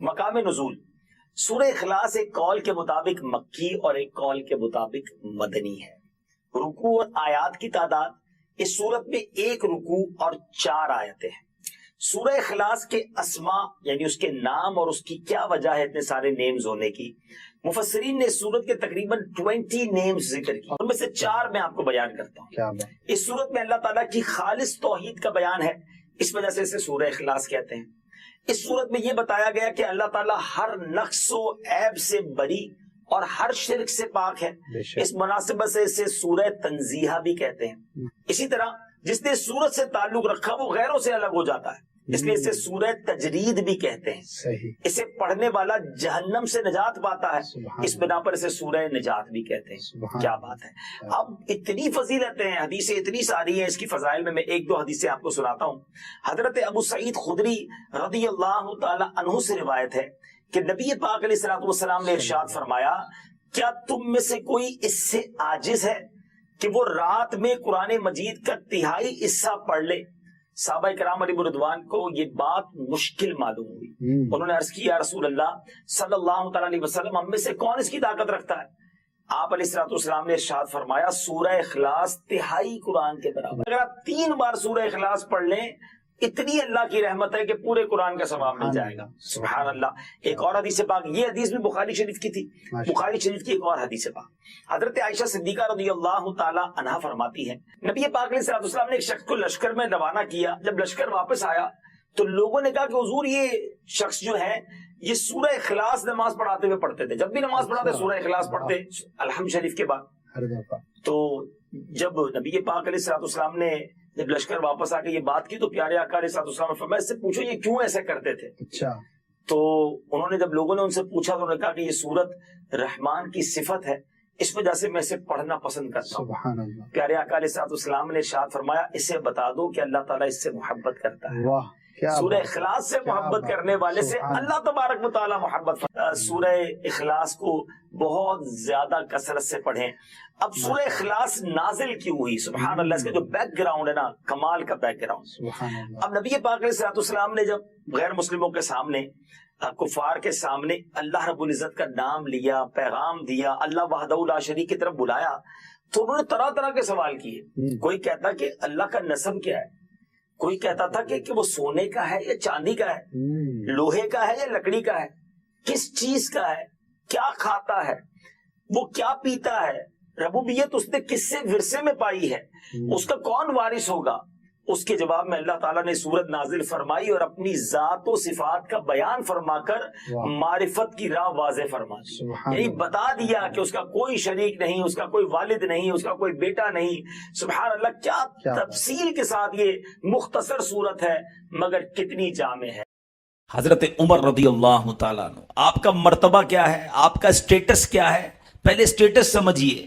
مقام نزول سورہ اخلاص ایک قول کے مطابق مکی اور ایک قول کے مطابق مدنی ہے. رکوع اور آیات کی تعداد اس سورت میں 1 رکوع اور 4 آیتیں ہیں. سورہ اخلاص کے اسماء یعنی اس کے نام اور اس کی کیا وجہ ہے اتنے سارے نیمز ہونے کی، مفسرین نے اس سورت کے تقریباً 20 نیمز ذکر کی، ان میں سے 4 میں آپ کو بیان کرتا ہوں. اس سورت میں اللہ تعالیٰ کی خالص توحید کا بیان ہے، اس وجہ سے اسے سورہ اخلاص کہتے ہیں. اس سورت میں یہ بتایا گیا کہ اللہ تعالیٰ ہر نقص و عیب سے بری اور ہر شرک سے پاک ہے. اس مناسبت سے اسے سورہ تنزیہ بھی کہتے ہیں. اسی طرح جس نے سورت سے تعلق رکھا وہ غیروں سے الگ ہو جاتا ہے، اس لیے اسے سورہ تجرید بھی کہتے ہیں. اسے پڑھنے والا جہنم سے نجات پاتا ہے، اس بنا پر اسے سورہ نجات بھی کہتے ہیں. کیا بات ہے. اب اتنی فضیلتیں ہیں، حدیثیں اتنی ساری ہیں، اس کی فضائل میں 1-2 حدیثیں آپ کو سناتا ہوں. حضرت ابو سعید خدری رضی اللہ تعالی عنہ سے روایت ہے کہ نبی پاک علیہ الصلوۃ والسلام نے ارشاد فرمایا، کیا تم میں سے کوئی اس سے عاجز ہے کہ وہ رات میں قرآن مجید کا 1/3 حصہ پڑھ لے؟ صحابہ کرام علیہ رضوان کو یہ بات مشکل معلوم ہوئی. انہوں نے عرض کی، یا رسول اللہ صلی اللہ تعالی علیہ وسلم، ہم میں سے کون اس کی طاقت رکھتا ہے؟ آپ علیہ الصلوۃ والسلام نے ارشاد فرمایا، سورہ اخلاص 1/3 قرآن کے برابر. اگر آپ 3 بار سورہ اخلاص پڑھ لیں، اتنی اللہ کی رحمت ہے کہ پورے قرآن کا ثواب مل جائے گا. سبحان اللہ. ایک اور حدیث پاک، یہ حدیث بھی بخاری شریف کی تھی، بخاری شریف کی ایک اور حدیث پاک، حضرت عائشہ صدیقہ رضی اللہ تعالی عنہا فرماتی ہے، نبی پاک علیہ الصلوۃ والسلام نے ایک شخص کو لشکر میں روانہ کیا. جب لشکر واپس آیا تو لوگوں نے کہا کہ حضور یہ شخص جو ہے یہ سورہ اخلاص نماز پڑھاتے ہوئے پڑھتے تھے، جب بھی نماز پڑھاتے سورہ اخلاص پڑھتے الحمد شریف کے بعد. تو جب نبی پاک علیہ الصلوۃ والسلام نے جب لشکر واپس آ کے یہ بات کی تو پیارے آقا علیہ الصلوۃ والسلام نے فرمایا، اس سے پوچھو یہ کیوں ایسے کرتے تھے. اچھا. تو انہوں نے جب لوگوں نے ان سے پوچھا تو انہوں نے کہا کہ یہ سورت رحمان کی صفت ہے، اس وجہ سے میں اسے پڑھنا پسند کرتا ہوں. سبحان اللہ. پیارے آقا علیہ الصلوۃ والسلام نے ارشاد فرمایا، اسے بتا دو کہ اللہ تعالیٰ اس سے محبت کرتا ہے. واہ. سورہ اخلاص سے محبت کرنے والے سے اللہ تبارک و تعالیٰ محبت. سورہ اخلاص کو بہت زیادہ کثرت سے پڑھیں. اب سورہ اخلاص نازل کیوں ہوئی؟ سبحان اللہ. اس کا جو بیک گراؤنڈ ہے نا، کمال کا بیک گراؤنڈ. اب نبی پاک علیہ الصلوۃ والسلام نے جب غیر مسلموں کے سامنے، کفار کے سامنے اللہ رب العزت کا نام لیا، پیغام دیا، اللہ وحدہ لا شریک کی طرف بلایا، تو انہوں نے طرح طرح کے سوال کیے. کوئی کہتا کہ اللہ کا نسب کیا ہے، کوئی کہتا تھا کہ وہ سونے کا ہے یا چاندی کا ہے، لوہے کا ہے یا لکڑی کا ہے، کس چیز کا ہے، کیا کھاتا ہے، وہ کیا پیتا ہے، ربوبیت اس نے کس سے ورثے میں پائی ہے، اس کا کون وارث ہوگا. اس کے جواب میں اللہ تعالیٰ نے سورت نازل فرمائی اور اپنی ذات و صفات کا بیان فرما کر معرفت کی راہ واضح فرما دی. یعنی بتا دیا کہ اس کا کوئی شریک نہیں، اس کا کوئی والد نہیں، اس کا کوئی بیٹا نہیں. سبحان اللہ. کیا تفصیل کے ساتھ یہ مختصر سورت ہے مگر کتنی جامع ہے. حضرت عمر رضی اللہ تعالیٰ عنہ، آپ کا مرتبہ کیا ہے، آپ کا اسٹیٹس کیا ہے؟ پہلے اسٹیٹس سمجھیے.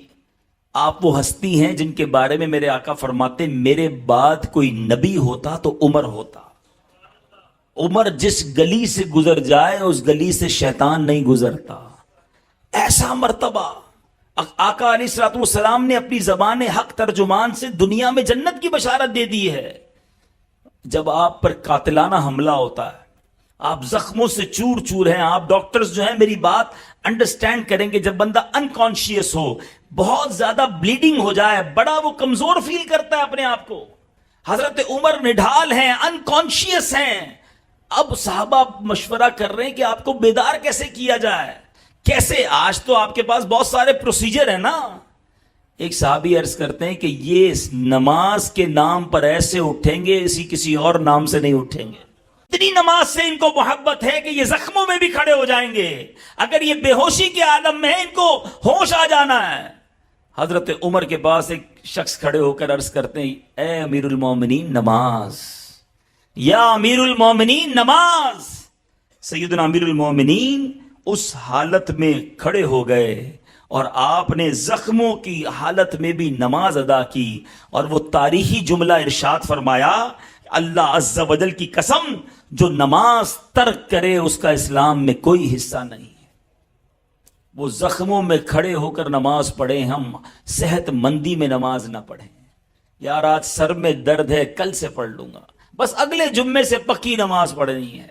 آپ وہ ہستی ہیں جن کے بارے میں میرے آقا فرماتے، میرے بعد کوئی نبی ہوتا تو عمر ہوتا. عمر جس گلی سے گزر جائے اس گلی سے شیطان نہیں گزرتا. ایسا مرتبہ. آقا علیہ الصلوۃ والسلام نے اپنی زبان حق ترجمان سے دنیا میں جنت کی بشارت دے دی ہے. جب آپ پر قاتلانہ حملہ ہوتا ہے، آپ زخموں سے چور چور ہیں، آپ ڈاکٹرز جو ہیں میری بات انڈرسٹینڈ کریں گے، جب بندہ انکانشیس ہو، بہت زیادہ بلیڈنگ ہو جائے، بڑا وہ کمزور فیل کرتا ہے اپنے آپ کو. حضرت عمر نڈھال ہیں، انکانشیس ہیں. اب صحابہ مشورہ کر رہے ہیں کہ آپ کو بیدار کیسے کیا جائے، کیسے. آج تو آپ کے پاس بہت سارے پروسیجر ہیں نا. ایک صحابی عرض کرتے ہیں کہ یہ نماز کے نام پر ایسے اٹھیں گے کسی اور نام سے نہیں اٹھیں گے. اتنی نماز سے ان کو محبت ہے کہ یہ زخموں میں بھی کھڑے ہو جائیں گے. اگر یہ بے ہوشی کے عالم میں ہے، ان کو ہوش آ جانا ہے. حضرت عمر کے پاس ایک شخص کھڑے ہو کر عرض کرتے ہیں، اے امیر المومنین نماز، یا امیر المومنین نماز. سیدنا امیر المومنین اس حالت میں کھڑے ہو گئے اور آپ نے زخموں کی حالت میں بھی نماز ادا کی. اور وہ تاریخی جملہ ارشاد فرمایا، اللہ عز و جل کی قسم، جو نماز ترک کرے اس کا اسلام میں کوئی حصہ نہیں. وہ زخموں میں کھڑے ہو کر نماز پڑھیں، ہم صحت مندی میں نماز نہ پڑھیں. یار آج سر میں درد ہے، کل سے پڑھ لوں گا، بس اگلے جمعے سے پکی نماز پڑھنی ہے.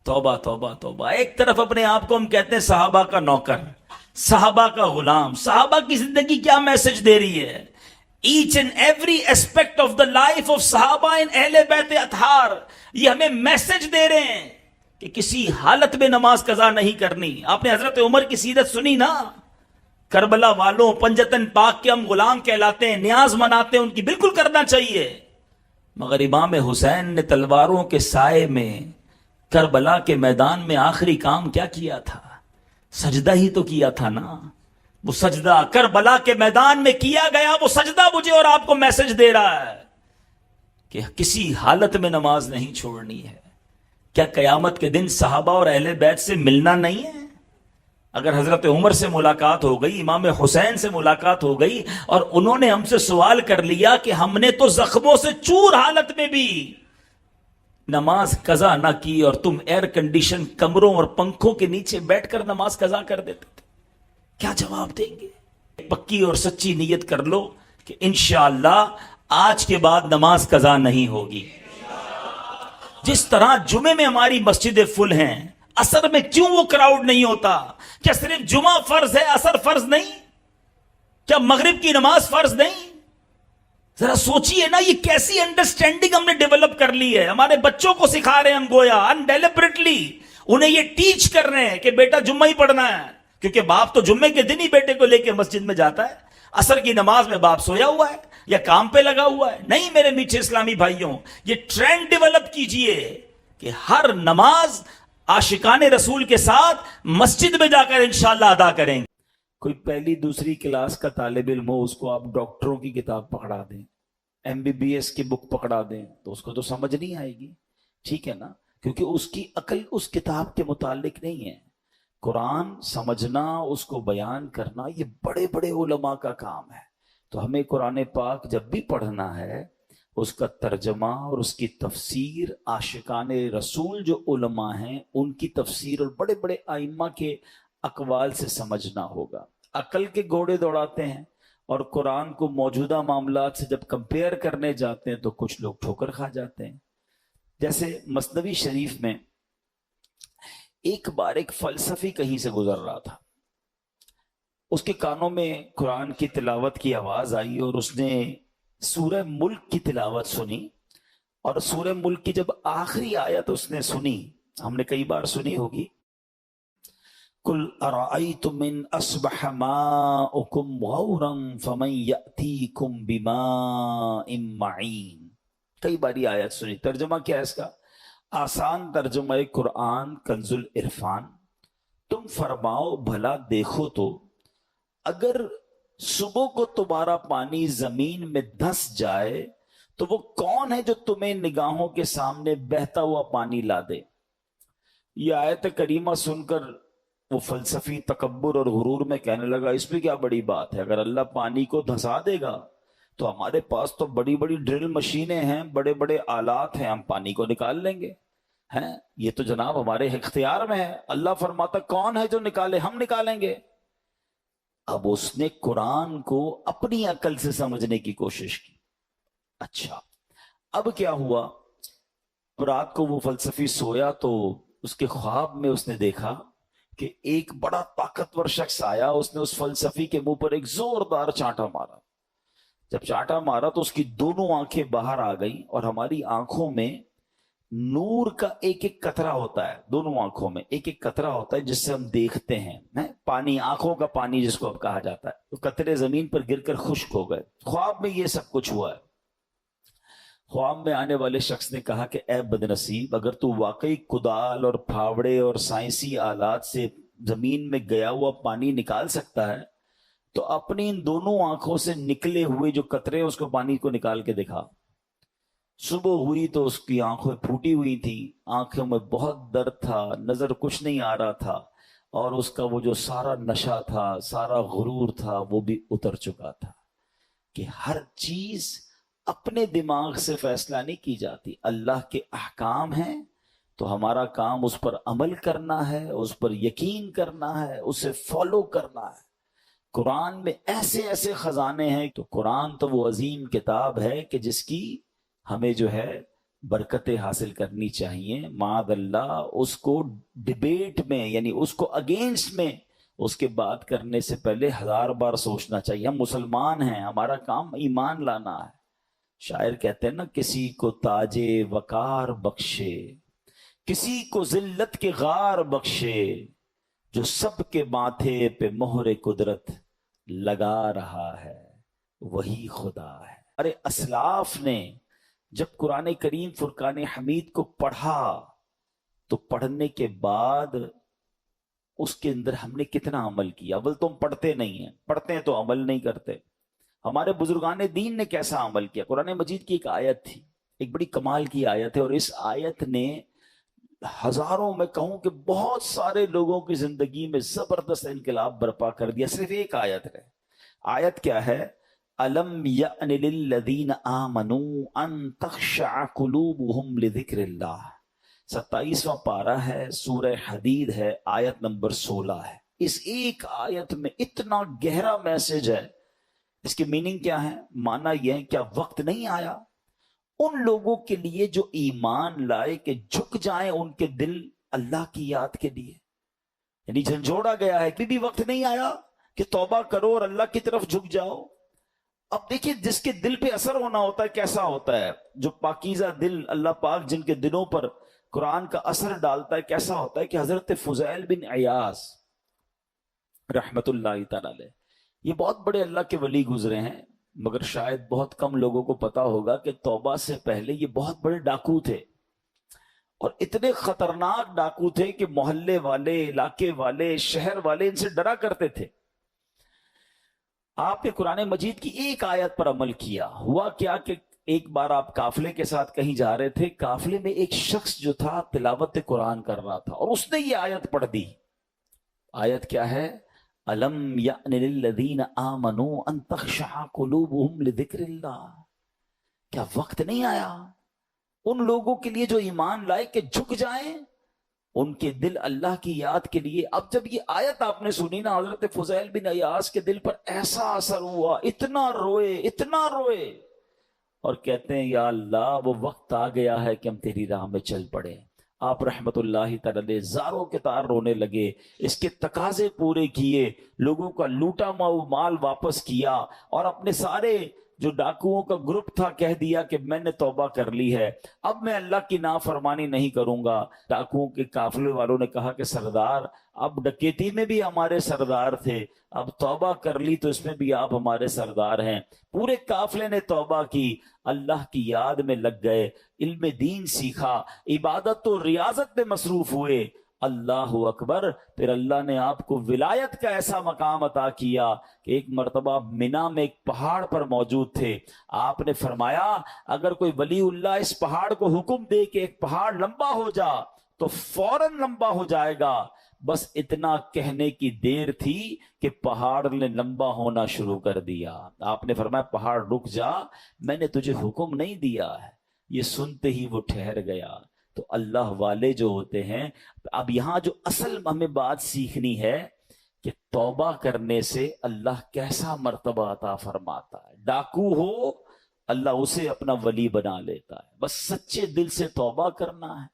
توبہ توبہ توبہ. ایک طرف اپنے آپ کو ہم کہتے ہیں صحابہ کا نوکر، صحابہ کا غلام. صحابہ کی زندگی کیا میسج دے رہی ہے؟ Each and every aspect of the life of صحابہ ان اہل بیت اطہار، یہ ہمیں میسج دے رہے ہیں کہ کسی حالت میں نماز قضا نہیں کرنی. آپ نے حضرت عمر کی سیرت سنی نا، کربلا والوں پنجتن پاک کے ہم غلام کہلاتے ہیں، نیاز مناتے ہیں، ان کی بالکل کرنا چاہیے. مگر امام حسین نے تلواروں کے سائے میں کربلا کے میدان میں آخری کام کیا کیا تھا؟ سجدہ ہی تو کیا تھا نا. وہ سجدہ کربلا کے میدان میں کیا گیا، وہ سجدہ مجھے اور آپ کو میسج دے رہا ہے کہ کسی حالت میں نماز نہیں چھوڑنی ہے. کیا قیامت کے دن صحابہ اور اہل بیت سے ملنا نہیں ہے؟ اگر حضرت عمر سے ملاقات ہو گئی، امام حسین سے ملاقات ہو گئی، اور انہوں نے ہم سے سوال کر لیا کہ ہم نے تو زخموں سے چور حالت میں بھی نماز قضا نہ کی، اور تم ایئر کنڈیشن کمروں اور پنکھوں کے نیچے بیٹھ کر نماز قضا کر دیتے تھے، کیا جواب دیں گے؟ پکی اور سچی نیت کر لو کہ انشاءاللہ آج کے بعد نماز قضا نہیں ہوگی. جس طرح جمعے میں ہماری مسجدیں فل ہیں، اثر میں کیوں وہ کراؤڈ نہیں ہوتا؟ کیا صرف جمعہ فرض ہے، اثر فرض نہیں؟ کیا مغرب کی نماز فرض نہیں؟ ذرا سوچئے نا، یہ کیسی انڈرسٹینڈنگ ہم نے ڈیولپ کر لی ہے. ہمارے بچوں کو سکھا رہے ہیں ہم، گویا انڈیلیبریٹلی انہیں یہ ٹیچ کر رہے ہیں کہ بیٹا جمعہ ہی پڑھنا ہے، کیونکہ باپ تو جمعے کے دن ہی بیٹے کو لے کے مسجد میں جاتا ہے. عصر کی نماز میں باپ سویا ہوا ہے یا کام پہ لگا ہوا ہے. نہیں میرے میٹھے اسلامی بھائیوں، یہ ٹرینڈ ڈیولپ کیجئے کہ ہر نماز عاشقان رسول کے ساتھ مسجد میں جا کر انشاءاللہ ادا کریں گے. کوئی پہلی دوسری کلاس کا طالب علم ہو، اس کو آپ ڈاکٹروں کی کتاب پکڑا دیں، MBBS کی بک پکڑا دیں، تو اس کو تو سمجھ نہیں آئے گی. ٹھیک ہے نا؟ کیونکہ اس کی عقل اس کتاب کے متعلق نہیں ہے. قرآن سمجھنا، اس کو بیان کرنا، یہ بڑے بڑے علماء کا کام ہے. تو ہمیں قرآن پاک جب بھی پڑھنا ہے، اس کا ترجمہ اور اس کی تفسیر عاشقان رسول جو علماء ہیں ان کی تفسیر اور بڑے بڑے ائمہ کے اقوال سے سمجھنا ہوگا. عقل کے گھوڑے دوڑاتے ہیں اور قرآن کو موجودہ معاملات سے جب کمپیئر کرنے جاتے ہیں تو کچھ لوگ ٹھوکر کھا جاتے ہیں. جیسے مثنوی شریف میں ایک بار ایک فلسفی کہیں سے گزر رہا تھا، اس کے کانوں میں قرآن کی تلاوت کی آواز آئی اور اس نے سورہ ملک کی تلاوت سنی. اور سورہ ملک کی جب آخری آیت اس نے سنی، ہم نے کئی بار سنی ہوگی، قُلْ أَرَأَيْتُمْ إِنْ أَصْبَحَ مَاؤُكُمْ غَوْرًا فَمَنْ يَأْتِيكُمْ بِمَاءٍ مَّعِينٍ. کئی باری آیت سنی. ترجمہ کیا ہے اس کا؟ آسان ترجمہ قرآن کنز العرفان. تم فرماؤ بھلا دیکھو تو اگر صبح کو تمہارا پانی زمین میں دھس جائے تو وہ کون ہے جو تمہیں نگاہوں کے سامنے بہتا ہوا پانی لا دے؟ یہ آیت کریمہ سن کر وہ فلسفی تکبر اور غرور میں کہنے لگا اس میں کیا بڑی بات ہے، اگر اللہ پانی کو دھسا دے گا تو ہمارے پاس تو بڑی بڑی ڈرل مشینیں ہیں، بڑے بڑے آلات ہیں، ہم پانی کو نکال لیں گے. ہیں یہ تو جناب ہمارے اختیار میں ہے. اللہ فرماتا کون ہے جو نکالے؟ ہم نکالیں گے. اب اس نے قرآن کو اپنی عقل سے سمجھنے کی کوشش کی. اچھا اب کیا ہوا؟ رات کو وہ فلسفی سویا تو اس کے خواب میں اس نے دیکھا کہ ایک بڑا طاقتور شخص آیا، اس نے اس فلسفی کے منہ پر ایک زوردار چانٹا مارا. جب چانٹا مارا تو اس کی دونوں آنکھیں باہر آ گئیں، اور ہماری آنکھوں میں نور کا ایک ایک قطرہ ہوتا ہے، دونوں آنکھوں میں ایک ایک قطرہ ہوتا ہے جس سے ہم دیکھتے ہیں. پانی، آنکھوں کا پانی جس کو اب کہا جاتا ہے. تو قطرے زمین پر گر کر خشک ہو گئے. خواب میں یہ سب کچھ ہوا ہے. خواب میں آنے والے شخص نے کہا کہ اے بدنصیب، اگر تو واقعی کدال اور پھاوڑے اور سائنسی آلات سے زمین میں گیا ہوا پانی نکال سکتا ہے تو اپنی ان دونوں آنکھوں سے نکلے ہوئے جو قطرے اس کو پانی کو نکال کے دکھا. صبح ہوئی تو اس کی آنکھیں پھوٹی ہوئی تھی، آنکھوں میں بہت درد تھا، نظر کچھ نہیں آ رہا تھا، اور اس کا وہ جو سارا نشہ تھا، سارا غرور تھا، وہ بھی اتر چکا تھا. کہ ہر چیز اپنے دماغ سے فیصلہ نہیں کی جاتی. اللہ کے احکام ہیں تو ہمارا کام اس پر عمل کرنا ہے، اس پر یقین کرنا ہے، اسے فالو کرنا ہے. قرآن میں ایسے ایسے خزانے ہیں. تو قرآن تو وہ عظیم کتاب ہے کہ جس کی ہمیں جو ہے برکتیں حاصل کرنی چاہیے، معاذ اللہ اس کو ڈبیٹ میں یعنی اس کو اگینسٹ میں اس کے بات کرنے سے پہلے 1000 بار سوچنا چاہیے۔ ہم مسلمان ہیں، ہمارا کام ایمان لانا ہے۔ شاعر کہتے ہیں نا، کسی کو تاج وقار بخشے، کسی کو ذلت کے غار بخشے، جو سب کے ماتھے پہ مہر قدرت لگا رہا ہے وہی خدا ہے۔ ارے اسلاف نے جب قرآن کریم فرقان حمید کو پڑھا تو پڑھنے کے بعد اس کے اندر ہم نے کتنا عمل کیا؟ اول تو ہم پڑھتے نہیں ہیں، پڑھتے ہیں تو عمل نہیں کرتے۔ ہمارے بزرگان دین نے کیسا عمل کیا؟ قرآن مجید کی ایک آیت تھی، ایک بڑی کمال کی آیت ہے، اور اس آیت نے ہزاروں، میں کہوں کہ بہت سارے لوگوں کی زندگی میں زبردست انقلاب برپا کر دیا۔ صرف ایک آیت ہے۔ آیت کیا ہے؟ أَلَمْ يَأْنِ لِلَّذِينَ آمَنُوا أَن تَخْشَعَ قُلُوبُهُمْ لِذِكْرِ اللَّهِ 27واں پارہ ہے، سورہ حدید ہے، آیت نمبر 16 ہے۔ اس ایک آیت میں اتنا گہرا میسج ہے۔ اس کی میننگ کیا ہے؟ معنی یہ ہے، کیا وقت نہیں آیا ان لوگوں کے لیے جو ایمان لائے کہ جھک جائیں ان کے دل اللہ کی یاد کے لیے؟ یعنی جھنجھوڑا گیا ہے کہ بھی وقت نہیں آیا کہ توبہ کرو اور اللہ کی طرف جھک جاؤ۔ اب دیکھیں، جس کے دل پہ اثر ہونا ہوتا ہے کیسا ہوتا ہے؟ جو پاکیزہ دل، اللہ پاک جن کے دلوں پر قرآن کا اثر ڈالتا ہے، کیسا ہوتا ہے کہ حضرت فضیل بن عیاض رحمت اللہ تعالی علیہ، یہ بہت بڑے اللہ کے ولی گزرے ہیں، مگر شاید بہت کم لوگوں کو پتا ہوگا کہ توبہ سے پہلے یہ بہت بڑے ڈاکو تھے، اور اتنے خطرناک ڈاکو تھے کہ محلے والے، علاقے والے، شہر والے ان سے ڈرا کرتے تھے۔ آپ نے قرآن مجید کی ایک آیت پر عمل کیا۔ ہوا کیا کہ ایک بار آپ قافلے کے ساتھ کہیں جا رہے تھے، قافلے میں ایک شخص جو تھا تلاوت قرآن کر رہا تھا، اور اس نے یہ آیت پڑھ دی۔ آیت کیا ہے؟ أَلَمْ يَأْنِ لِلَّذِينَ آمَنُوا أَن تَخْشَعَ قُلُوبُهُمْ لِذِكْرِ اللَّهِ، کیا وقت نہیں آیا ان لوگوں کے لیے جو ایمان لائے کہ جھک جائیں ان کے دل اللہ کی یاد کے لیے؟ اب جب یہ آیت آپ نے سنی نا، حضرت فضیل بن عیاض کے دل پر ایسا اثر ہوا، اتنا روئے، اتنا روئے، اور کہتے ہیں یا اللہ وہ وقت آ گیا ہے کہ ہم تیری راہ میں چل پڑے۔ آپ رحمت اللہ تعالی زاروں کے تار رونے لگے، اس کے تقاضے پورے کیے، لوگوں کا لوٹا مال واپس کیا، اور اپنے سارے جو ڈاکوؤں کا گروپ تھا کہہ دیا کہ میں نے توبہ کر لی ہے، اب میں اللہ کی نافرمانی نہیں کروں گا۔ ڈاکوؤں کے قافلے والوں نے کہا کہ سردار، اب ڈکیتی میں بھی ہمارے سردار تھے، اب توبہ کر لی تو اس میں بھی آپ ہمارے سردار ہیں۔ پورے قافلے نے توبہ کی، اللہ کی یاد میں لگ گئے، علم دین سیکھا، عبادت و ریاضت میں مصروف ہوئے۔ اللہ اکبر۔ پھر اللہ نے آپ کو ولایت کا ایسا مقام عطا کیا کہ ایک مرتبہ مینا میں ایک پہاڑ پر موجود تھے، آپ نے فرمایا اگر کوئی ولی اللہ اس پہاڑ کو حکم دے کہ ایک پہاڑ لمبا ہو جا تو فوراً لمبا ہو جائے گا۔ بس اتنا کہنے کی دیر تھی کہ پہاڑ نے لمبا ہونا شروع کر دیا۔ آپ نے فرمایا پہاڑ رک جا، میں نے تجھے حکم نہیں دیا ہے۔ یہ سنتے ہی وہ ٹھہر گیا۔ تو اللہ والے جو ہوتے ہیں، اب یہاں جو اصل ہمیں بات سیکھنی ہے کہ توبہ کرنے سے اللہ کیسا مرتبہ عطا فرماتا ہے۔ ڈاکو ہو اللہ اسے اپنا ولی بنا لیتا ہے، بس سچے دل سے توبہ کرنا ہے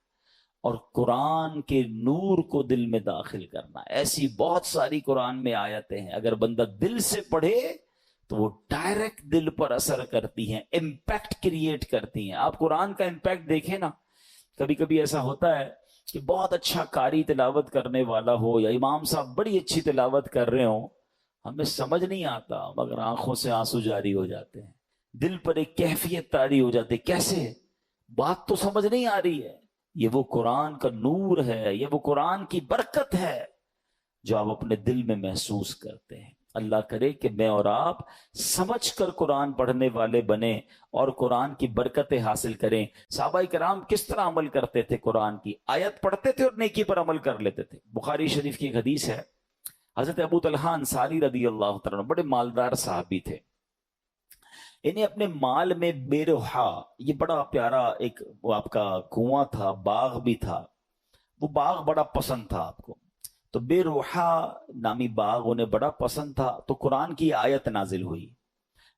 اور قرآن کے نور کو دل میں داخل کرنا ہے۔ ایسی بہت ساری قرآن میں آیتیں ہیں، اگر بندہ دل سے پڑھے تو وہ ڈائریکٹ دل پر اثر کرتی ہیں، امپیکٹ کریٹ کرتی ہیں۔ آپ قرآن کا امپیکٹ دیکھیں نا، کبھی کبھی ایسا ہوتا ہے کہ بہت اچھا قاری تلاوت کرنے والا ہو یا امام صاحب بڑی اچھی تلاوت کر رہے ہوں، ہمیں سمجھ نہیں آتا مگر آنکھوں سے آنسو جاری ہو جاتے ہیں، دل پر ایک کیفیت طاری ہو جاتی، کیسے؟ بات تو سمجھ نہیں آ رہی ہے۔ یہ وہ قرآن کا نور ہے، یہ وہ قرآن کی برکت ہے جو آپ اپنے دل میں محسوس کرتے ہیں۔ اللہ کرے کہ میں اور آپ سمجھ کر قرآن پڑھنے والے بنیں اور قرآن کی برکتیں حاصل کریں۔ صحابہ کرام کس طرح عمل کرتے تھے؟ قرآن کی آیت پڑھتے تھے اور نیکی پر عمل کر لیتے تھے۔ بخاری شریف کی ایک حدیث ہے، حضرت ابو طلحہ انصاری رضی اللہ تعالیٰ عنہ بڑے مالدار صحابی تھے، انہیں اپنے مال میں بے روحا، یہ بڑا پیارا ایک وہ آپ کا کنواں تھا، باغ بھی تھا، وہ باغ بڑا پسند تھا آپ کو، تو بے روحا نامی باغ انہیں بڑا پسند تھا، تو قرآن کی آیت نازل ہوئی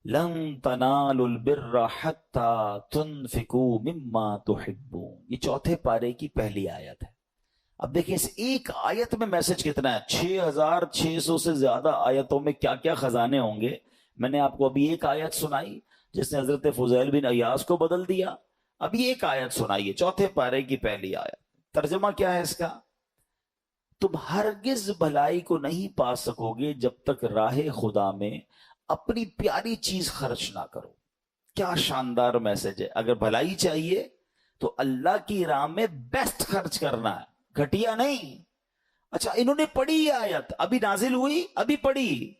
لن تنالوا البر حتى تنفقوا مما تحبون، یہ چوتھے پارے کی پہلی آیت ہے۔ اب دیکھیں اس ایک آیت میں میسج کتنا ہے، 6600 سے زیادہ آیتوں میں کیا کیا خزانے ہوں گے۔ میں نے آپ کو ابھی ایک آیت سنائی جس نے حضرت فضیل بن عیاض کو بدل دیا، ابھی ایک آیت سنائیے چوتھے پارے کی پہلی آیت۔ ترجمہ کیا ہے اس کا؟ تم ہرگز بھلائی کو نہیں پا سکو گے جب تک راہ خدا میں اپنی پیاری چیز خرچ نہ کرو۔ کیا شاندار میسج ہے، اگر بھلائی چاہیے تو اللہ کی راہ میں بیسٹ خرچ کرنا ہے، گھٹیا نہیں۔ اچھا انہوں نے پڑھی یہ آیت، ابھی نازل ہوئی، ابھی پڑھی،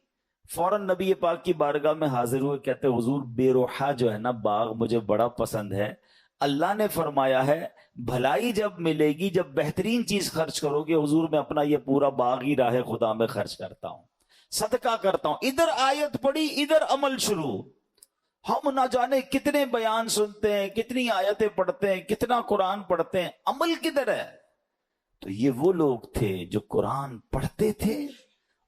فوراً نبی پاک کی بارگاہ میں حاضر ہوئے، کہتے حضور بے روحہ جو ہے نا باغ مجھے بڑا پسند ہے، اللہ نے فرمایا ہے بھلائی جب ملے گی جب بہترین چیز خرچ کرو گے، حضور میں اپنا یہ پورا باغ ہی راہ خدا میں خرچ کرتا ہوں، صدقہ کرتا ہوں۔ ادھر آیت پڑھی، ادھر عمل شروع۔ ہم نہ جانے کتنے بیان سنتے ہیں، کتنی آیتیں پڑھتے ہیں، کتنا قرآن پڑھتے ہیں، عمل کدھر ہے؟ تو یہ وہ لوگ تھے جو قرآن پڑھتے تھے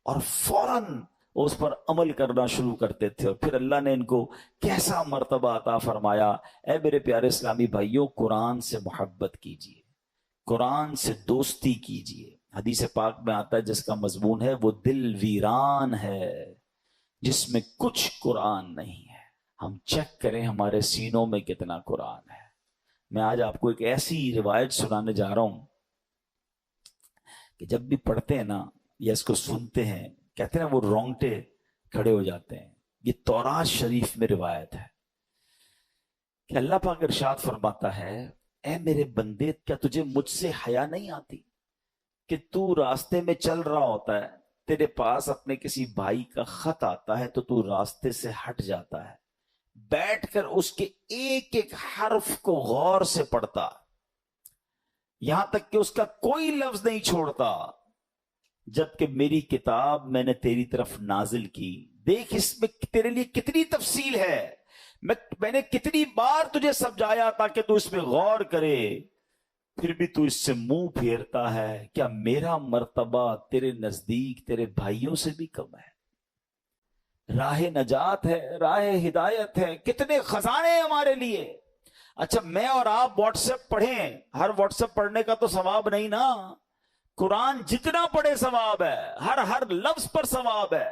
اور فوراً اس پر عمل کرنا شروع کرتے تھے، اور پھر اللہ نے ان کو کیسا مرتبہ عطا فرمایا۔ اے میرے پیارے اسلامی بھائیوں، قرآن سے محبت کیجیے، قرآن سے دوستی کیجیے۔ حدیث پاک میں آتا ہے جس کا مضمون ہے وہ دل ویران ہے جس میں کچھ قرآن نہیں ہے۔ ہم چیک کریں ہمارے سینوں میں کتنا قرآن ہے۔ میں آج آپ کو ایک ایسی روایت سنانے جا رہا ہوں کہ جب بھی پڑھتے ہیں نا یا اس کو سنتے ہیں، کہتے ہیں نا وہ رونگٹے کھڑے ہو جاتے ہیں۔ یہ تورات شریف میں روایت ہے کہ اللہ پاک ارشاد فرماتا ہے، اے میرے بندے کیا تجھے مجھ سے حیا نہیں آتی کہ تو راستے میں چل رہا ہوتا ہے، تیرے پاس اپنے کسی بھائی کا خط آتا ہے تو تو راستے سے ہٹ جاتا ہے، بیٹھ کر اس کے ایک ایک حرف کو غور سے پڑھتا، یہاں تک کہ اس کا کوئی لفظ نہیں چھوڑتا، جبکہ میری کتاب میں نے تیری طرف نازل کی۔ دیکھ اس میں تیرے لیے کتنی تفصیل ہے، میں نے کتنی بار تجھے سمجھایا تاکہ تو اس میں غور کرے، پھر بھی تو اس سے منہ پھیرتا ہے۔ کیا میرا مرتبہ تیرے نزدیک تیرے بھائیوں سے بھی کم ہے؟ راہ نجات ہے، راہ ہدایت ہے، کتنے خزانے ہیں ہمارے لیے۔ اچھا میں اور آپ واٹس ایپ پڑھیں، ہر واٹس ایپ پڑھنے کا تو ثواب نہیں نا، قرآن جتنا پڑھے ثواب ہے، ہر لفظ پر ثواب ہے،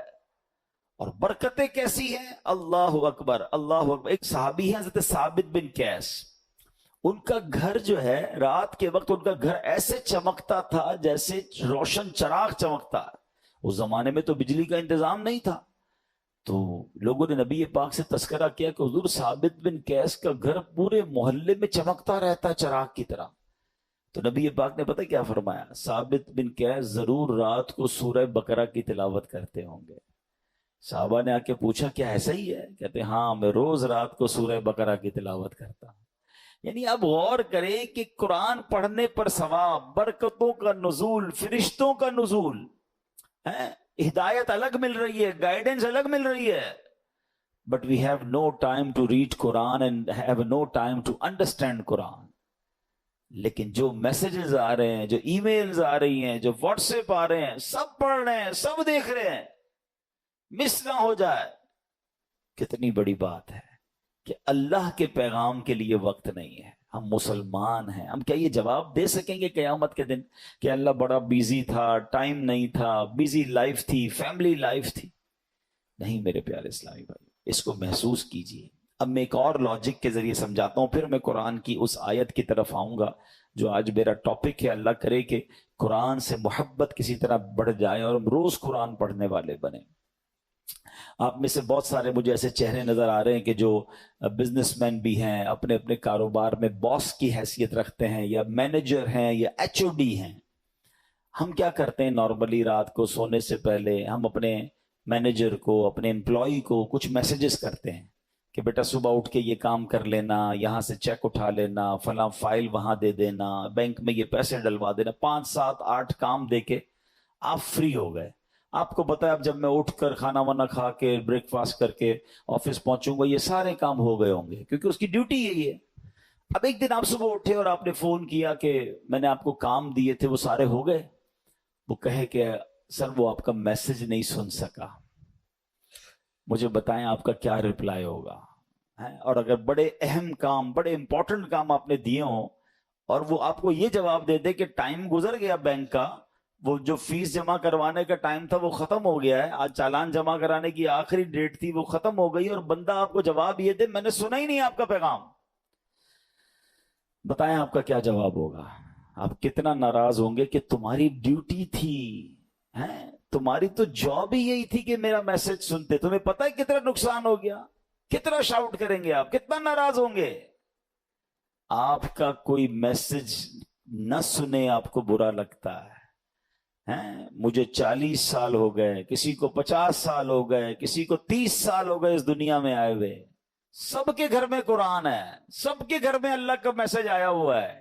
اور برکتیں کیسی ہیں، اللہ اکبر اللہ اکبر۔ ایک صحابی ہیں حضرت ثابت بن قیس، ان کا گھر جو ہے رات کے وقت ان کا گھر ایسے چمکتا تھا جیسے روشن چراغ چمکتا ہے۔ اس زمانے میں تو بجلی کا انتظام نہیں تھا، تو لوگوں نے نبی پاک سے تذکرہ کیا کہ حضور ثابت بن قیس کا گھر پورے محلے میں چمکتا رہتا ہے چراغ کی طرح۔ تو نبی پاک نے پتہ کیا فرمایا، ثابت بن قیس ضرور رات کو سورہ بقرہ کی تلاوت کرتے ہوں گے۔ صحابہ نے آ کے پوچھا کیا ایسا ہی ہے؟ کہتے ہاں میں روز رات کو سورہ بقرہ کی تلاوت کرتا ہوں۔ یعنی اب غور کریں کہ قرآن پڑھنے پر ثواب، برکتوں کا نزول، فرشتوں کا نزول ہے، ہدایت الگ مل رہی ہے، گائیڈنس الگ مل رہی ہے، but we have no time to read Quran and have no time to understand Quran. لیکن جو میسیجز آ رہے ہیں، جو ای میلز آ رہی ہیں، جو واٹس ایپ آ رہے ہیں، سب پڑھ رہے ہیں، سب دیکھ رہے ہیں، مس نہ ہو جائے۔ کتنی بڑی بات ہے کہ اللہ کے پیغام کے لیے وقت نہیں ہے۔ ہم مسلمان ہیں، ہم کیا یہ جواب دے سکیں گے قیامت کے دن کہ اللہ بڑا بیزی تھا، ٹائم نہیں تھا، بیزی لائف تھی، فیملی لائف تھی؟ نہیں میرے پیارے اسلامی بھائی، اس کو محسوس کیجئے۔ اب میں ایک اور لاجک کے ذریعے سمجھاتا ہوں، پھر میں قرآن کی اس آیت کی طرف آؤں گا جو آج میرا ٹاپک ہے۔ اللہ کرے کہ قرآن سے محبت کسی طرح بڑھ جائے اور ہم روز قرآن پڑھنے والے بنیں۔ آپ میں سے بہت سارے مجھے ایسے چہرے نظر آ رہے ہیں کہ جو بزنس مین بھی ہیں، اپنے اپنے کاروبار میں باس کی حیثیت رکھتے ہیں، یا مینیجر ہیں، یا ایچ او ڈی ہیں۔ ہم کیا کرتے ہیں نارملی رات کو سونے سے پہلے ہم اپنے مینیجر کو، اپنے امپلائی کو کچھ میسیجز کرتے ہیں کہ بیٹا صبح اٹھ کے یہ کام کر لینا، یہاں سے چیک اٹھا لینا، فلاں فائل وہاں دے دینا، بینک میں یہ پیسے ڈلوا دینا۔ 5 7 8 کام دے کے آپ فری ہو گئے۔ آپ کو پتا ہے اب جب میں اٹھ کر کھانا وانا کھا کے بریک فاسٹ کر کے آفس پہنچوں گا، یہ سارے کام ہو گئے ہوں گے، کیونکہ اس کی ڈیوٹی یہی ہے۔ اب ایک دن آپ صبح اٹھے اور آپ نے فون کیا کہ میں نے آپ کو کام دیے تھے وہ سارے ہو گئے، وہ کہے کہ سر وہ آپ کا میسج نہیں سن سکا۔ مجھے بتائیں آپ کا کیا رپلائی ہوگا. اور اگر بڑے اہم کام، بڑے امپورٹنٹ کام آپ نے دیے ہوں اور وہ آپ کو یہ جواب دے دے کہ ٹائم گزر گیا بینک کا، وہ جو فیس جمع کروانے کا ٹائم تھا وہ ختم ہو گیا ہے، آج چالان جمع کرانے کی آخری ڈیٹ تھی وہ ختم ہو گئی، اور بندہ آپ کو جواب یہ دے میں نے سنا ہی نہیں آپ کا پیغام، بتائیں آپ کا کیا جواب ہوگا؟ آپ کتنا ناراض ہوں گے کہ تمہاری ڈیوٹی تھی، تمہاری تو جاب ہی یہی تھی کہ میرا میسج سنتے. تمہیں پتہ ہے کتنا نقصان ہو گیا، کتنا شاؤٹ کریں گے آپ، کتنا ناراض ہوں گے. آپ کا کوئی میسج نہ سنے آپ کو برا لگتا ہے. مجھے 40 سال ہو گئے، کسی کو 50 سال ہو گئے، کسی کو 30 سال ہو گئے اس دنیا میں آئے ہوئے، سب کے گھر میں قرآن ہے، سب کے گھر میں اللہ کا میسج آیا ہوا ہے.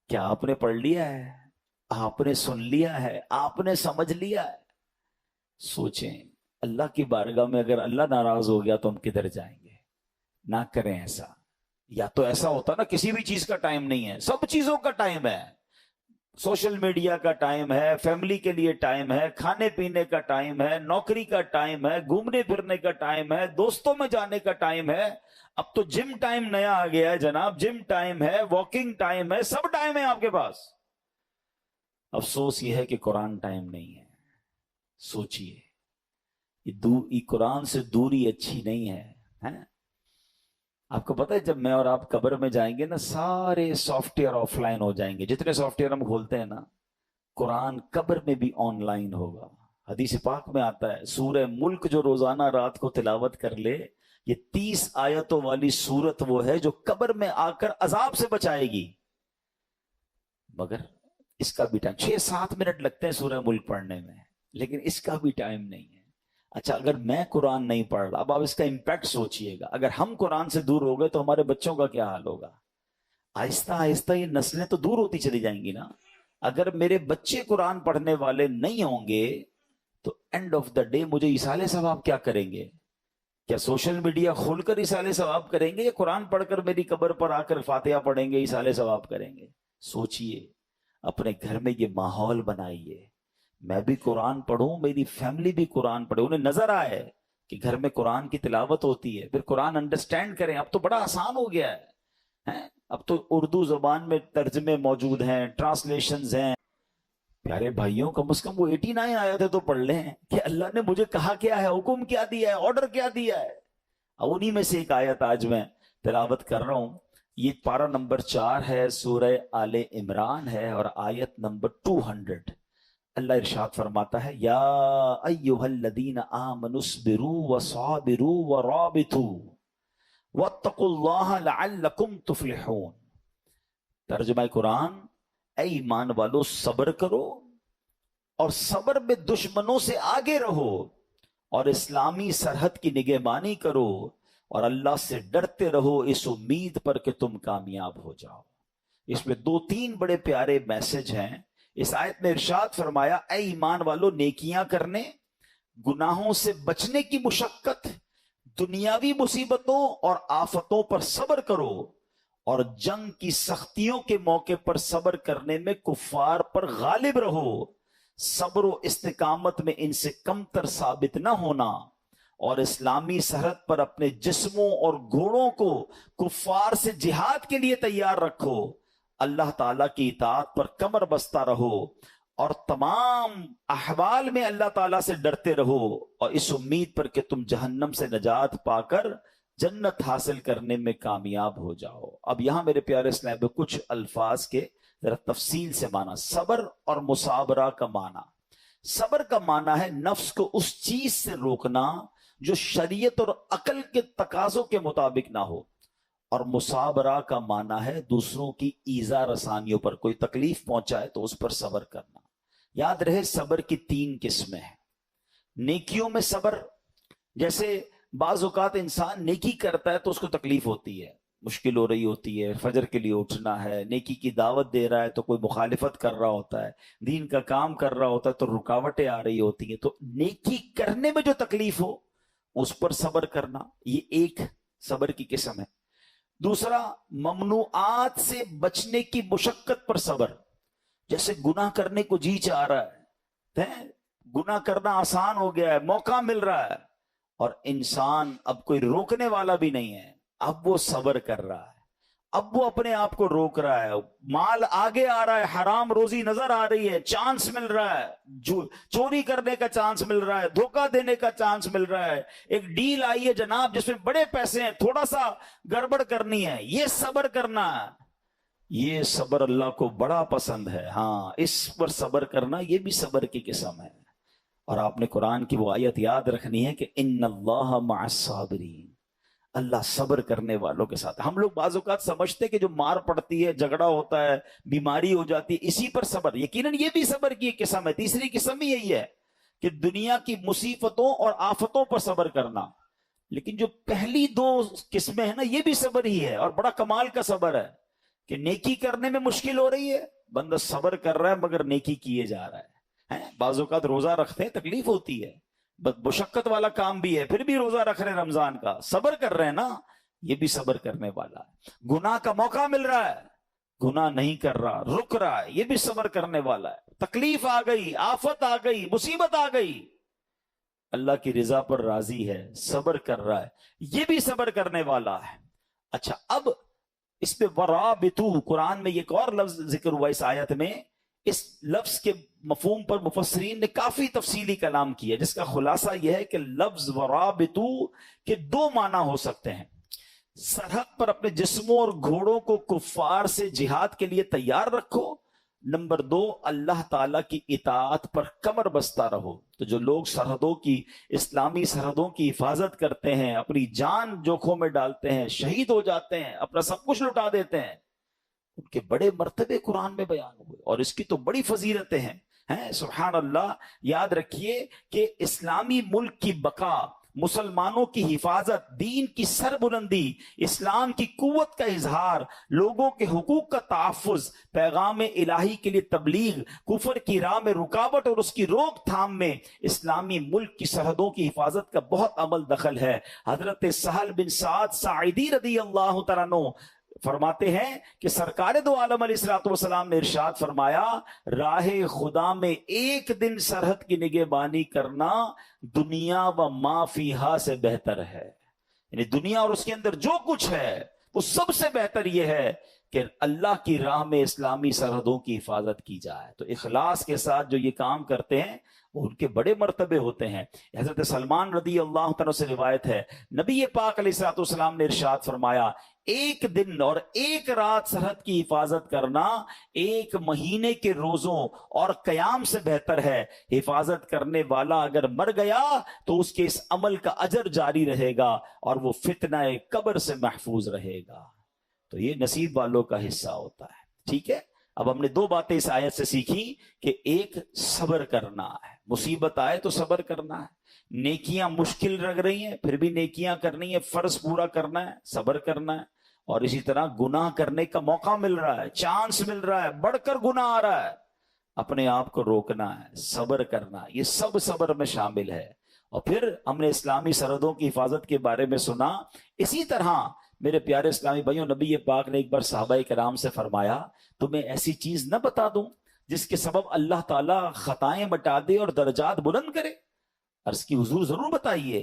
کیا آپ نے پڑھ لیا ہے؟ آپ نے سن لیا ہے؟ آپ نے سمجھ لیا ہے؟ سوچیں اللہ کی بارگاہ میں اگر اللہ ناراض ہو گیا تو ہم کدھر جائیں گے؟ نہ کریں ایسا. یا تو ایسا ہوتا نا کسی بھی چیز کا ٹائم نہیں ہے، سب چیزوں کا ٹائم ہے. سوشل میڈیا کا ٹائم ہے، فیملی کے لیے ٹائم ہے، کھانے پینے کا ٹائم ہے، نوکری کا ٹائم ہے، گھومنے پھرنے کا ٹائم ہے، دوستوں میں جانے کا ٹائم ہے. اب تو جم ٹائم نیا آ گیا ہے جناب، جم ٹائم ہے، واکنگ ٹائم ہے، سب ٹائم ہے آپ کے پاس. افسوس یہ ہے کہ قرآن ٹائم نہیں ہے. سوچئے یہ قرآن سے دوری اچھی نہیں ہے. آپ کو پتہ ہے جب میں اور آپ قبر میں جائیں گے نا، سارے سافٹ ویئر آف لائن ہو جائیں گے، جتنے سافٹ ویئر ہم کھولتے ہیں نا، قرآن قبر میں بھی آن لائن ہوگا. حدیث پاک میں آتا ہے سورہ ملک جو روزانہ رات کو تلاوت کر لے، یہ 30 آیتوں والی سورت وہ ہے جو قبر میں آ کر عذاب سے بچائے گی. مگر اس کا بھی ٹائم 6-7 منٹ لگتے ہیں سورہ ملک پڑھنے میں، لیکن اس کا بھی ٹائم نہیں ہے. اچھا اگر میں قرآن نہیں پڑھ رہا، اب آپ اس کا امپیکٹ سوچئے گا، اگر ہم قرآن سے دور ہو گئے تو ہمارے بچوں کا کیا حال ہوگا؟ آہستہ آہستہ یہ نسلیں تو دور ہوتی چلی جائیں گی نا. اگر میرے بچے قرآن پڑھنے والے نہیں ہوں گے تو اینڈ آف دا ڈے مجھے ایصال ثواب کیا کریں گے؟ کیا سوشل میڈیا کھول کر ایصال ثواب کریں گے، یا قرآن پڑھ کر میری قبر پر آ کر فاتحہ پڑھیں گے ایصال ثواب کریں گے؟ سوچئے، اپنے گھر میں یہ ماحول بنائیے، میں بھی قرآن پڑھوں، میری فیملی بھی قرآن پڑھے، انہیں نظر آئے کہ گھر میں قرآن کی تلاوت ہوتی ہے، پھر قرآن انڈرسٹینڈ کریں. اب تو بڑا آسان ہو گیا ہے، اب تو اردو زبان میں ترجمے موجود ہیں، ٹرانسلیشنز ہیں. پیارے بھائیوں کم از کم وہ 89 آئے تھے تو پڑھ لیں کہ اللہ نے مجھے کہا کیا ہے، حکم کیا دیا ہے، آرڈر کیا دیا ہے. اب انہی میں سے ایک آیت آج میں تلاوت کر رہا ہوں. یہ پارہ نمبر 4 ہے، سورہ آل عمران ہے، اور آیت نمبر 200. اللہ ارشاد فرماتا ہے یا ایھا الذین آمنوا اصبروا وصابروا ورابطوا واتقوا اللہ لعلکم تفلحون. ترجمہ قرآن، اے ایمان والو صبر کرو اور صبر میں دشمنوں سے آگے رہو، اور اسلامی سرحد کی نگہبانی کرو، اور اللہ سے ڈرتے رہو اس امید پر کہ تم کامیاب ہو جاؤ. اس میں 2-3 بڑے پیارے میسج ہیں. اس آیت میں ارشاد فرمایا اے ایمان والو نیکیاں کرنے، گناہوں سے بچنے کی مشقت، دنیاوی مصیبتوں اور آفتوں پر صبر کرو، اور جنگ کی سختیوں کے موقع پر صبر کرنے میں کفار پر غالب رہو. صبر و استقامت میں ان سے کمتر ثابت نہ ہونا، اور اسلامی سرحد پر اپنے جسموں اور گھوڑوں کو کفار سے جہاد کے لیے تیار رکھو. اللہ تعالیٰ کی اطاعت پر کمر بستہ رہو، اور تمام احوال میں اللہ تعالیٰ سے ڈرتے رہو، اور اس امید پر کہ تم جہنم سے نجات پا کر جنت حاصل کرنے میں کامیاب ہو جاؤ. اب یہاں میرے پیارے اسلام میں کچھ الفاظ کے ذرا تفصیل سے معنی. صبر اور مصابرہ کا معنی، صبر کا معنی ہے نفس کو اس چیز سے روکنا جو شریعت اور عقل کے تقاضوں کے مطابق نہ ہو، اور مصابرہ کا معنی ہے دوسروں کی ایذا رسانیوں پر، کوئی تکلیف پہنچائے تو اس پر صبر کرنا. یاد رہے صبر کی 3 قسمیں ہیں. نیکیوں میں صبر، جیسے بعض اوقات انسان نیکی کرتا ہے تو اس کو تکلیف ہوتی ہے، مشکل ہو رہی ہوتی ہے، فجر کے لیے اٹھنا ہے، نیکی کی دعوت دے رہا ہے تو کوئی مخالفت کر رہا ہوتا ہے، دین کا کام کر رہا ہوتا ہے تو رکاوٹیں آ رہی ہوتی ہیں. تو نیکی کرنے میں جو تکلیف ہو اس پر صبر کرنا، یہ ایک صبر کی قسم ہے. دوسرا ممنوعات سے بچنے کی مشقت پر صبر، جیسے گناہ کرنے کو جی چاہ رہا ہے، گناہ کرنا آسان ہو گیا ہے، موقع مل رہا ہے، اور انسان اب کوئی روکنے والا بھی نہیں ہے، اب وہ صبر کر رہا ہے، اب وہ اپنے آپ کو روک رہا ہے، مال آگے آ رہا ہے، حرام روزی نظر آ رہی ہے، چانس مل رہا ہے، چوری کرنے کا چانس مل رہا ہے، دھوکہ دینے کا چانس مل رہا ہے، ایک ڈیل آئی ہے جناب جس میں بڑے پیسے ہیں، تھوڑا سا گڑبڑ کرنی ہے، یہ صبر کرنا ہے، یہ صبر اللہ کو بڑا پسند ہے۔ ہاں، اس پر صبر کرنا یہ بھی صبر کی قسم ہے۔ اور آپ نے قرآن کی وہ آیت یاد رکھنی ہے کہ ان اللہ مع الصابرین، اللہ صبر کرنے والوں کے ساتھ۔ ہم لوگ بعض اوقات سمجھتے کہ جو مار پڑتی ہے، جھگڑا ہوتا ہے، بیماری ہو جاتی ہے، اسی پر صبر، یقیناً یہ بھی صبر کی ایک قسم ہے۔ تیسری قسم ہی یہی ہے کہ دنیا کی مصیبتوں اور آفتوں پر صبر کرنا۔ لیکن جو پہلی دو قسمیں ہیں نا، یہ بھی صبر ہی ہے، اور بڑا کمال کا صبر ہے کہ نیکی کرنے میں مشکل ہو رہی ہے، بندہ صبر کر رہا ہے مگر نیکی کیے جا رہا ہے۔ بعض اوقات روزہ رکھتے ہیں، تکلیف ہوتی ہے، مشقت والا کام بھی ہے، پھر بھی روزہ رکھ رہے ہیں، رمضان کا صبر کر رہے ہیں نا، یہ بھی صبر کرنے والا ہے۔ گناہ کا موقع مل رہا ہے، گناہ نہیں کر رہا، رک رہا ہے، یہ بھی صبر کرنے والا ہے۔ تکلیف آ گئی، آفت آ گئی، مصیبت آ گئی، اللہ کی رضا پر راضی ہے، صبر کر رہا ہے، یہ بھی صبر کرنے والا ہے۔ اچھا، اب اس پہ ورابطو، قرآن میں ایک اور لفظ ذکر ہوا اس آیت میں، اس لفظ کے مفہوم پر مفسرین نے کافی تفصیلی کلام کیا، جس کا خلاصہ یہ ہے کہ لفظ ورابطو کے دو معنی ہو سکتے ہیں۔ سرحد پر اپنے جسموں اور گھوڑوں کو کفار سے جہاد کے لیے تیار رکھو، نمبر دو، اللہ تعالیٰ کی اطاعت پر کمر بستہ رہو۔ تو جو لوگ سرحدوں کی، اسلامی سرحدوں کی حفاظت کرتے ہیں، اپنی جان جوکھوں میں ڈالتے ہیں، شہید ہو جاتے ہیں، اپنا سب کچھ لٹا دیتے ہیں، ان کے بڑے مرتبے قرآن میں بیان ہوئے، اور اس کی تو بڑی فضیلتیں ہیں۔ سبحان اللہ، یاد رکھیے کہ اسلامی ملک کی بقا، مسلمانوں کی حفاظت، دین کی سربلندی، اسلام کی قوت کا اظہار، لوگوں کے حقوق کا تحفظ، پیغام الہی کے لیے تبلیغ، کفر کی راہ میں رکاوٹ اور اس کی روک تھام میں اسلامی ملک کی سرحدوں کی حفاظت کا بہت عمل دخل ہے۔ حضرت سہل بن سعد ساعدی رضی اللہ تعالیٰ عنہ فرماتے ہیں کہ سرکار دو عالم علیہ الصلوۃ والسلام نے ارشاد فرمایا، راہ خدا میں ایک دن سرحد کی نگہبانی کرنا دنیا و ما فیہا سے بہتر ہے۔ یعنی دنیا اور اس کے اندر جو کچھ ہے وہ سب سے بہتر یہ ہے کہ اللہ کی راہ میں اسلامی سرحدوں کی حفاظت کی جائے۔ تو اخلاص کے ساتھ جو یہ کام کرتے ہیں وہ ان کے بڑے مرتبے ہوتے ہیں۔ حضرت سلمان رضی اللہ تعالیٰ سے روایت ہے، نبی پاک علیہ الصلوۃ والسلام نے ارشاد فرمایا، ایک دن اور ایک رات سرحد کی حفاظت کرنا ایک مہینے کے روزوں اور قیام سے بہتر ہے۔ حفاظت کرنے والا اگر مر گیا تو اس کے اس عمل کا اجر جاری رہے گا اور وہ فتنہ قبر سے محفوظ رہے گا۔ تو یہ نصیب والوں کا حصہ ہوتا ہے۔ ٹھیک ہے، اب ہم نے دو باتیں اس آیت سے سیکھی کہ ایک صبر کرنا ہے، مصیبت آئے تو صبر کرنا ہے، نیکیاں مشکل لگ رہی ہیں پھر بھی نیکیاں کرنی ہے، فرض پورا کرنا ہے، صبر کرنا ہے، اور اسی طرح گناہ کرنے کا موقع مل رہا ہے، چانس مل رہا ہے، بڑھ کر گناہ آ رہا ہے، اپنے آپ کو روکنا ہے، صبر کرنا، یہ سب صبر میں شامل ہے۔ اور پھر ہم نے اسلامی سرحدوں کی حفاظت کے بارے میں سنا۔ اسی طرح میرے پیارے اسلامی بھائیوں، نبی پاک نے ایک بار صحابہ کرام سے فرمایا، تمہیں ایسی چیز نہ بتا دوں جس کے سبب اللہ تعالیٰ خطائیں مٹا دے اور درجات بلند کرے؟ عرض کی حضور ضرور بتائیے۔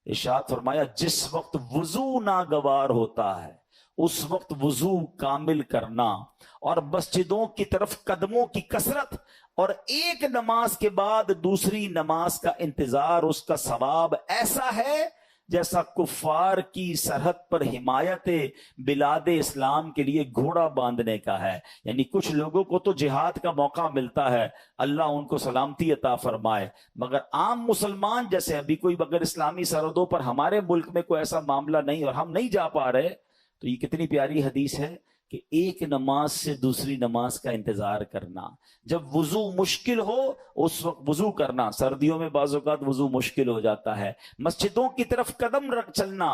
ارشاد فرمایا، جس وقت وضو ناگوار ہوتا ہے اس وقت وضو کامل کرنا، اور مسجدوں کی طرف قدموں کی کثرت، اور ایک نماز کے بعد دوسری نماز کا انتظار، اس کا ثواب ایسا ہے جیسا کفار کی سرحد پر حمایت بلاد اسلام کے لیے گھوڑا باندھنے کا ہے۔ یعنی کچھ لوگوں کو تو جہاد کا موقع ملتا ہے، اللہ ان کو سلامتی عطا فرمائے، مگر عام مسلمان جیسے ابھی کوئی اگر اسلامی سرحدوں پر ہمارے ملک میں کوئی ایسا معاملہ نہیں اور ہم نہیں جا پا رہے، تو یہ کتنی پیاری حدیث ہے کہ ایک نماز سے دوسری نماز کا انتظار کرنا، جب وضو مشکل ہو اس وقت وضو کرنا، سردیوں میں بعض اوقات وضو مشکل ہو جاتا ہے، مسجدوں کی طرف قدم رکھ چلنا،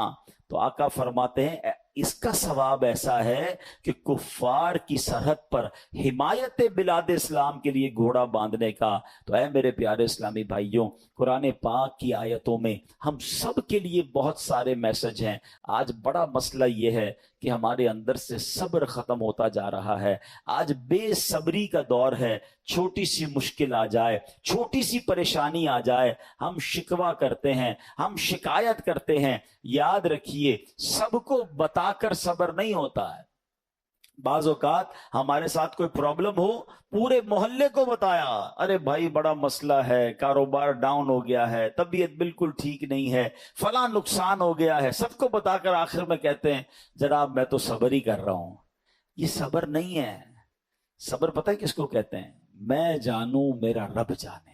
تو آقا فرماتے ہیں اس کا ثواب ایسا ہے کہ کفار کی سرحد پر حمایت بلاد اسلام کے لیے گھوڑا باندھنے کا۔ تو اے میرے پیارے اسلامی بھائیوں، قرآن پاک کی آیتوں میں ہم سب کے لیے بہت سارے میسج ہیں۔ آج بڑا مسئلہ یہ ہے کہ ہمارے اندر سے صبر ختم ہوتا جا رہا ہے، آج بے صبری کا دور ہے، چھوٹی سی مشکل آ جائے، چھوٹی سی پریشانی آ جائے، ہم شکوہ کرتے ہیں، ہم شکایت کرتے ہیں. یاد رکھیے سب کو بتا کر صبر نہیں ہوتا ہے. بعض اوقات ہمارے ساتھ کوئی پرابلم ہو، پورے محلے کو بتایا، ارے بھائی بڑا مسئلہ ہے، کاروبار ڈاؤن ہو گیا ہے، طبیعت بالکل ٹھیک نہیں ہے، فلاں نقصان ہو گیا ہے، سب کو بتا کر آخر میں کہتے ہیں جناب میں تو صبر ہی کر رہا ہوں. یہ صبر نہیں ہے. صبر پتہ ہے کس کو کہتے ہیں؟ میں جانوں میرا رب جانے.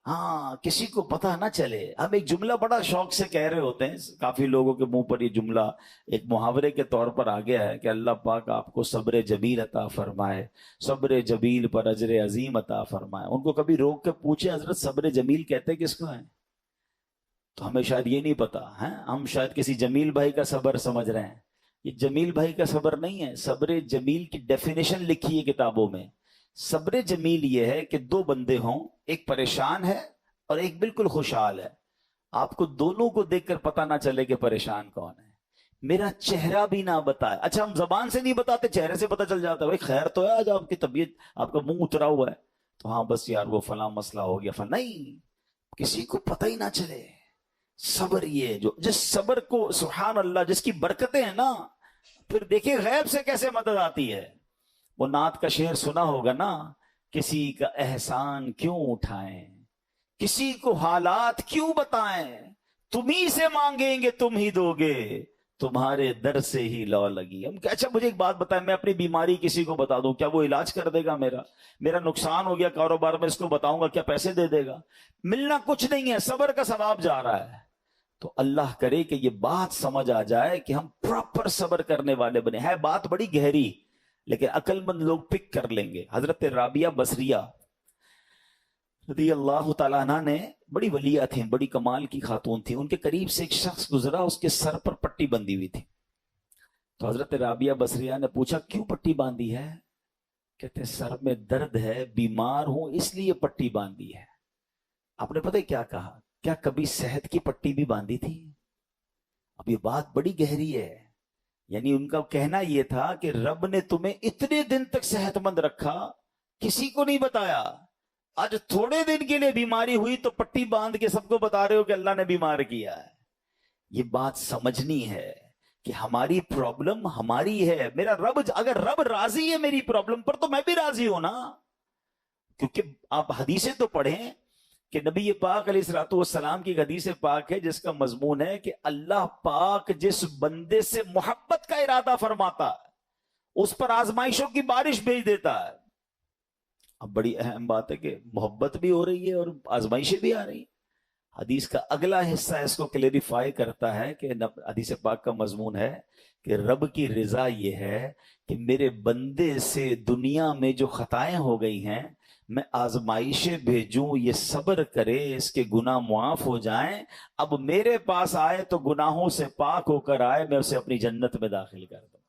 ہاں کسی کو پتہ نہ چلے. ہم ایک جملہ بڑا شوق سے کہہ رہے ہوتے ہیں، کافی لوگوں کے منہ پر یہ جملہ ایک محاورے کے طور پر آ گیا ہے کہ اللہ پاک آپ کو صبر جمیل عطا فرمائے، صبر جمیل پر اجر عظیم عطا فرمائے. ان کو کبھی روک کے پوچھے حضرت صبر جمیل کہتے کس کو ہیں؟ تو ہمیں شاید یہ نہیں پتا ہے. ہم شاید کسی جمیل بھائی کا صبر سمجھ رہے ہیں. یہ جمیل بھائی کا صبر نہیں ہے. صبر جمیل کی ڈیفینیشن لکھی ہے کتابوں میں. صبر جمیل یہ ہے کہ دو بندے ہوں، ایک پریشان ہے اور ایک بالکل خوشحال ہے. آپ کو دونوں کو دیکھ کر پتہ نہ چلے کہ پریشان کون ہے. میرا چہرہ بھی نہ بتائے. اچھا ہم زبان سے نہیں بتاتے، چہرے سے پتہ چل جاتا ہے بھائی خیر تو ہے، آج آپ کی طبیعت، آپ کا منہ اترا ہوا ہے تو ہاں بس یار وہ فلاں مسئلہ ہو گیا فلاں. نہیں، کسی کو پتہ ہی نہ چلے. صبر یہ جو جس صبر کو سبحان اللہ جس کی برکتیں ہیں نا، پھر دیکھیں غیب سے کیسے مدد آتی ہے. وہ نعت کا شعر سنا ہوگا نا، کسی کا احسان کیوں اٹھائیں، کسی کو حالات کیوں بتائیں، تمہیں سے مانگیں گے تم ہی دو گے، تمہارے در سے ہی لو لگی. ہم کہ اچھا مجھے ایک بات بتائیں، میں اپنی بیماری کسی کو بتا دوں کیا وہ علاج کر دے گا؟ میرا نقصان ہو گیا کاروبار میں، اس کو بتاؤں گا کیا پیسے دے دے گا؟ ملنا کچھ نہیں ہے، صبر کا ثواب جا رہا ہے. تو اللہ کرے کہ یہ بات سمجھ آ جائے کہ ہم پراپر صبر کرنے والے بنے. ہے بات بڑی گہری لیکن عقل مند لوگ پک کر لیں گے. حضرت رابعہ بصریہ رضی اللہ تعالیٰ عنہ نے، بڑی ولیہ تھیں، بڑی کمال کی خاتون تھی. ان کے قریب سے ایک شخص گزرا، اس کے سر پر پٹی بندھی ہوئی تھی. تو حضرت رابعہ بصریہ نے پوچھا کیوں پٹی باندھی ہے؟ کہتے سر میں درد ہے، بیمار ہوں اس لیے پٹی باندھی ہے. آپ نے پتہ کیا کہا؟ کیا کبھی صحت کی پٹی بھی باندھی تھی؟ اب یہ بات بڑی گہری ہے. یعنی ان کا کہنا یہ تھا کہ رب نے تمہیں اتنے دن تک صحت مند رکھا، کسی کو نہیں بتایا. آج تھوڑے دن کے لیے بیماری ہوئی تو پٹی باندھ کے سب کو بتا رہے ہو کہ اللہ نے بیمار کیا ہے. یہ بات سمجھنی ہے کہ ہماری پرابلم ہماری ہے. میرا رب، اگر رب راضی ہے میری پرابلم پر تو میں بھی راضی ہوں نا. کیونکہ آپ حدیثیں تو پڑھیں کہ نبی پاک علیہ الصلوۃ والسلام کی حدیث پاک ہے جس کا مضمون ہے کہ اللہ پاک جس بندے سے محبت کا ارادہ فرماتا ہے اس پر آزمائشوں کی بارش بھیج دیتا ہے. اب بڑی اہم بات ہے کہ محبت بھی ہو رہی ہے اور آزمائشیں بھی آ رہی ہیں. حدیث کا اگلا حصہ اس کو کلیریفائی کرتا ہے کہ حدیث پاک کا مضمون ہے کہ رب کی رضا یہ ہے کہ میرے بندے سے دنیا میں جو خطائیں ہو گئی ہیں میں آزمائشیں بھیجوں، یہ صبر کرے، اس کے گناہ معاف ہو جائیں، اب میرے پاس آئے تو گناہوں سے پاک ہو کر آئے، میں اسے اپنی جنت میں داخل کر دوں.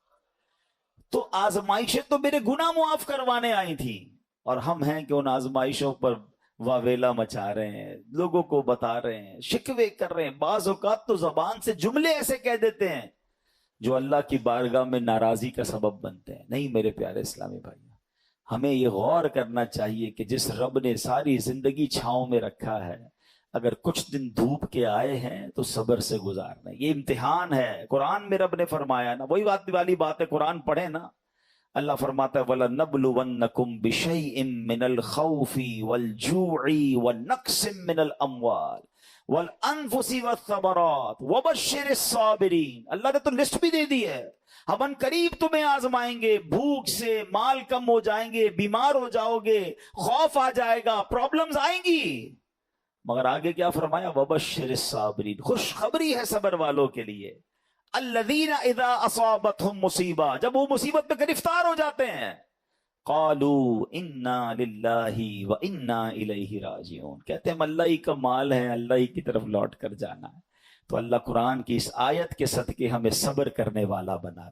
تو آزمائشیں تو میرے گناہ معاف کروانے آئی تھی، اور ہم ہیں کہ ان آزمائشوں پر واویلا مچا رہے ہیں، لوگوں کو بتا رہے ہیں، شکوے کر رہے ہیں. بعض اوقات تو زبان سے جملے ایسے کہہ دیتے ہیں جو اللہ کی بارگاہ میں ناراضی کا سبب بنتے ہیں. نہیں میرے پیارے اسلامی بھائی، ہمیں یہ غور کرنا چاہیے کہ جس رب نے ساری زندگی چھاؤں میں رکھا ہے، اگر کچھ دن دھوپ کے آئے ہیں تو صبر سے گزارنا. یہ امتحان ہے. قرآن میں رب نے فرمایا نا، وہی بات والی بات ہے، قرآن پڑھیں نا. اللہ فرماتا ہے وَلَنَبْلُوَنَّكُمْ بِشَيْءٍ مِّنَ الْخَوْفِ وَالْجُوعِ وَالنَّقْصٍ مِّنَ الْأَمْوَالِ وَالْأَنفُسِ وَالثَّمَرَاتِ وَبَشِّرِ الصَّابِرِينَ. اللہ نے تو لسٹ بھی دے دی ہے. ہم ان قریب تمہیں آزمائیں گے، بھوک سے مال کم ہو جائیں گے، بیمار ہو جاؤ گے، خوف آ جائے گا، پرابلمز آئیں گی، مگر آگے کیا فرمایا؟ وَبَشِّرِ الصَّابِرِينَ. خوشخبری ہے صبر والوں کے لیے. الذین اذا اصابتهم مصیبہ، جب وہ مصیبت میں گرفتار ہو جاتے ہیں، قالوا انا للہ وانا الیہ راجعون، کہتے ہیں ہم اللہ ہی کا مال ہے، اللہ ہی کی طرف لوٹ کر جانا ہے. تو اللہ قرآن کی اس آیت کے صدقے ہمیں صبر کرنے والا بنا.